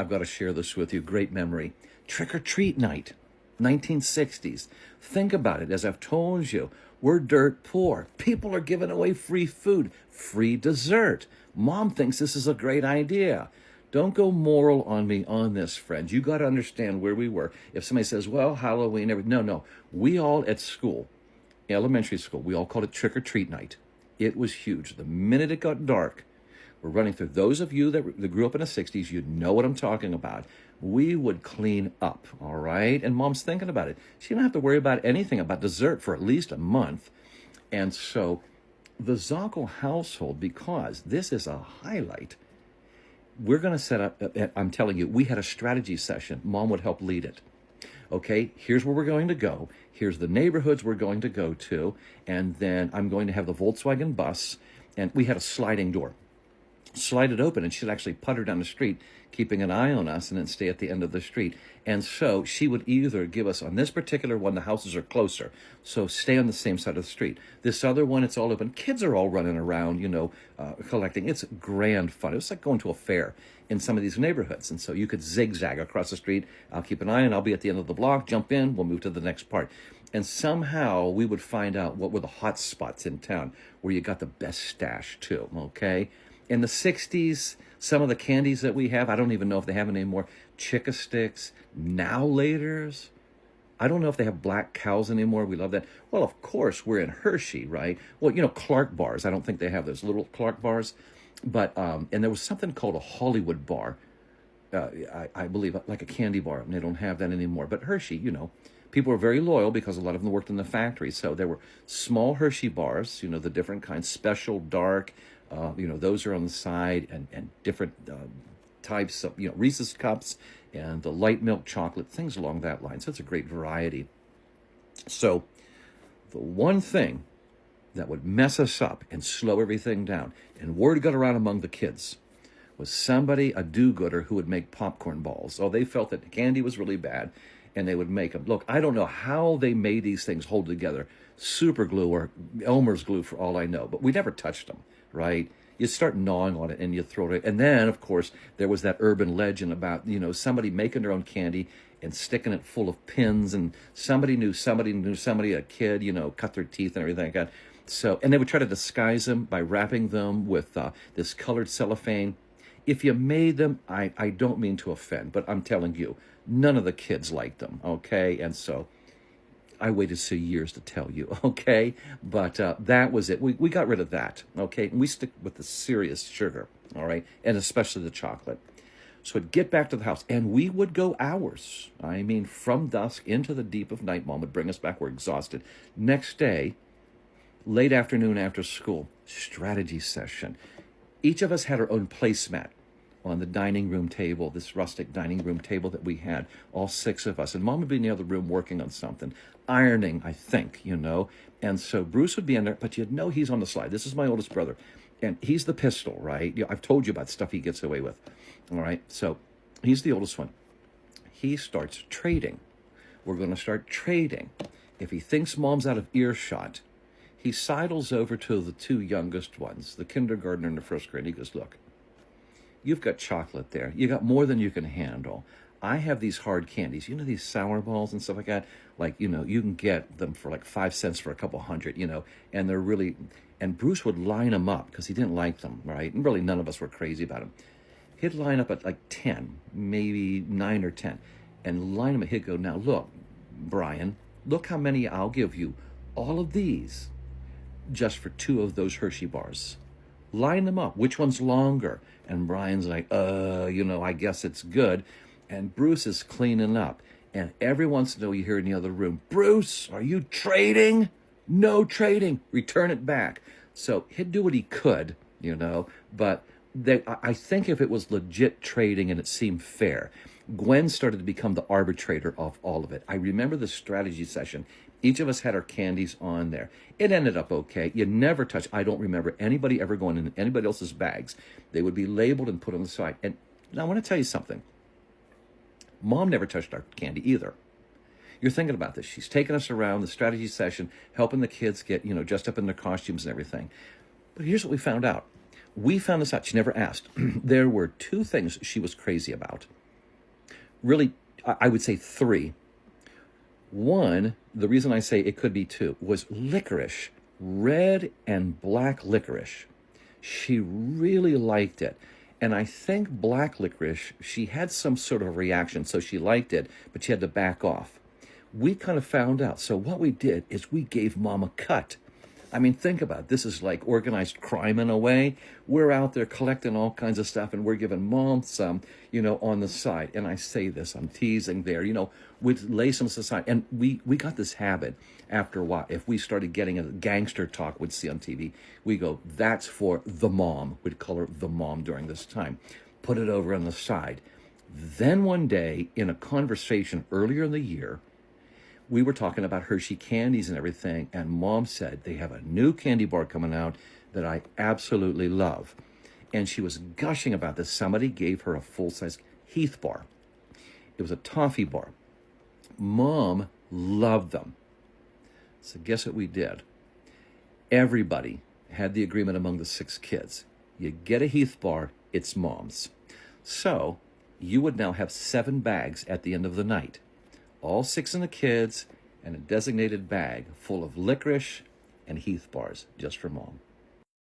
I've got to share this with you. Great memory. Trick or treat night, 1960s. Think about it. As I've told you, we're dirt poor. People are giving away free food, free dessert. Mom thinks this is a great idea. Don't go moral on me on this, friends. You got to understand where we were. If somebody says, well, Halloween, no. We all at school, elementary school, we all called it trick or treat night. It was huge. The minute it got dark, we're running through. Those of you that grew up in the 60s, you know what I'm talking about. We would clean up, all right? And Mom's thinking about it. She don't have to worry about anything about dessert for at least a month. And so the Zockel household, because this is a highlight, we're going to set up, I'm telling you, we had a strategy session. Mom would help lead it. Okay, here's where we're going to go. Here's the neighborhoods we're going to go to. And then I'm going to have the Volkswagen bus. And we had a sliding door. Slide it open, and she'd actually putter down the street, keeping an eye on us, and then stay at the end of the street. And so she would either give us, on this particular one, the houses are closer, so stay on the same side of the street. This other one, it's all open. Kids are all running around, collecting. It's grand fun. It was like going to a fair in some of these neighborhoods. And so you could zigzag across the street. I'll keep an eye on, I'll be at the end of the block, jump in, we'll move to the next part. And somehow we would find out what were the hot spots in town where you got the best stash too, okay? In the 60s, some of the candies that we have, I don't even know if they have them anymore. Chick-a-Sticks, Now-Laters. I don't know if they have Black Cows anymore. We love that. Well, of course, we're in Hershey, right? Well, Clark bars. I don't think they have those little Clark bars. But, and there was something called a Hollywood bar, I believe, like a candy bar. And they don't have that anymore. But Hershey, people were very loyal because a lot of them worked in the factory. So there were small Hershey bars, the different kinds, special, dark, those are on the side, and different types of, Reese's Cups and the light milk chocolate, things along that line. So it's a great variety. So the one thing that would mess us up and slow everything down, and word got around among the kids, was somebody, a do-gooder, who would make popcorn balls. Oh, they felt that the candy was really bad, and they would make them. Look, I don't know how they made these things hold together. Super glue or Elmer's glue for all I know, but we never touched them, right? You start gnawing on it and you throw it. And then, of course, there was that urban legend about, somebody making their own candy and sticking it full of pins, and somebody knew somebody, a kid, cut their teeth and everything like that. So, and they would try to disguise them by wrapping them with this colored cellophane. If you made them, I don't mean to offend, but I'm telling you, none of the kids liked them, okay? And so I waited so years to tell you, okay? But that was it. We got rid of that, okay? And we stick with the serious sugar, all right? And especially the chocolate. So I'd get back to the house, and we would go hours. I mean, from dusk into the deep of night. Mom would bring us back. We're exhausted. Next day, late afternoon after school, strategy session. Each of us had our own placemat on the dining room table, this rustic dining room table that we had, all six of us. And Mom would be in the other room working on something, ironing, I think, And so Bruce would be in there, but he's on the slide. This is my oldest brother. And he's the pistol, right? I've told you about stuff he gets away with, all right? So he's the oldest one. He starts trading. We're going to start trading. If he thinks Mom's out of earshot, he sidles over to the two youngest ones, the kindergartner and the first grade. He goes, look, you've got chocolate there. You got more than you can handle. I have these hard candies, these sour balls and stuff like that. Like, you can get them for like 5 cents for a couple hundred, and they're really, and Bruce would line them up because he didn't like them, right? And really none of us were crazy about them. He'd line up at like 10, maybe 9 or 10, and line them. He'd go, now look, Brian, look how many I'll give you. All of these just for 2 of those Hershey bars. Line them up. Which one's longer? And Brian's like, I guess it's good. And Bruce is cleaning up. And every once in a while you hear in the other room, Bruce, are you trading? No trading. Return it back. So he'd do what he could, but I think if it was legit trading and it seemed fair, Gwen started to become the arbitrator of all of it. I remember the strategy session. Each of us had our candies on there. It ended up okay. You never touch. I don't remember anybody ever going in anybody else's bags. They would be labeled and put on the side. And now I want to tell you something. Mom never touched our candy either. You're thinking about this. She's taking us around the strategy session, helping the kids get, dressed up in their costumes and everything. But here's what we found out. We found this out. She never asked. There were 2 things she was crazy about. Really, I would say three. One, the reason I say it could be two, was licorice, red and black licorice. She really liked it. And I think black licorice, she had some sort of reaction, so she liked it, but she had to back off. We kind of found out. So what we did is we gave Mom a cut. I mean, think about it. This is like organized crime in a way. We're out there collecting all kinds of stuff and we're giving Mom some, on the side. And I say this, I'm teasing there, we'd lay some aside. And we got this habit after a while. If we started getting a gangster talk we'd see on TV, we go, that's for the mom. We'd call her the mom during this time. Put it over on the side. Then one day in a conversation earlier in the year, we were talking about Hershey candies and everything, and Mom said they have a new candy bar coming out that I absolutely love. And she was gushing about this. Somebody gave her a full-size Heath bar. It was a toffee bar. Mom loved them. So guess what we did? Everybody had the agreement among the 6 kids. You get a Heath bar, it's Mom's. So you would now have 7 bags at the end of the night. All 6 of the kids, and a designated bag full of licorice and Heath bars just for Mom.